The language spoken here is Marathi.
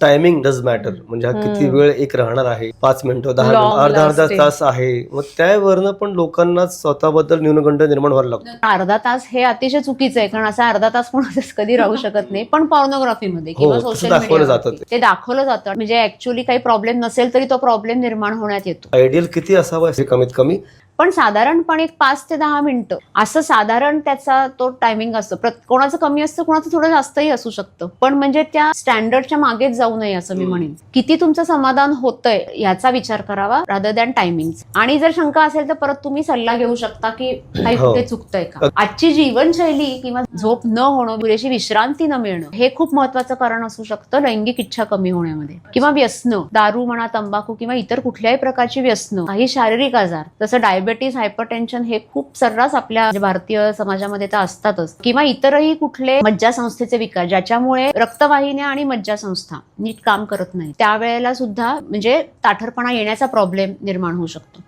Timing does matter. म्हणजे हा किती वेळ एक राहणार आहे, 5 मिनिटं 10 Long मिनिटं अर्धा lasting. तास आहे, मग त्यावरनं पण लोकांना स्वतःबद्दल न्यूनगंड निर्माण व्हायला लागतो. अर्धा तास हे अतिशय चुकीचं आहे, कारण असा अर्धा तास कोणाचाच कधी राहू शकत नाही. पण पॉर्नोग्राफीमध्ये किंवा तसं सोशल दाखवलं जातं मीडियावर ते दाखवलं जातं. म्हणजे ऍक्च्युअली काही प्रॉब्लेम नसेल तरी तो प्रॉब्लेम निर्माण होण्यात येतो. आयडियल किती असावा हे कमीत कमी पण साधारणपणे 5 ते 10 मिनिटं असं साधारण त्याचा तो टायमिंग असतो. कोणाचं कमी असतं, कोणाचं थोडं जास्तही असू शकतं. पण म्हणजे त्या स्टँडर्डच्या मागेच जाऊ नये असं मी म्हणेन. किती तुमचं समाधान होतंय याचा विचार करावा रादर दॅन टायमिंग. आणि जर शंका असेल तर परत तुम्ही सल्ला घेऊ शकता की काही कुठे चुकतंय का. आजची जीवनशैली किंवा झोप न होणं, पुरेशी विश्रांती न मिळणं हे खूप महत्वाचं कारण असू शकतं लैंगिक इच्छा कमी होण्यामध्ये. किंवा व्यसन, दारू म्हणा, तंबाखू किंवा इतर कुठल्याही प्रकारची व्यसन, काही शारीरिक आजार जसं डायबेटीस, हायपरटेन्शन हे खूप सर्रास आपल्या भारतीय समाजामध्ये तर असतातच. किंवा इतरही कुठले मज्जासंस्थेचे विकार ज्याच्यामुळे रक्तवाहिन्या आणि मज्जासंस्था नीट काम करत नाही, त्यावेळेला सुद्धा म्हणजे ताठरपणा येण्याचा प्रॉब्लेम निर्माण होऊ शकतो.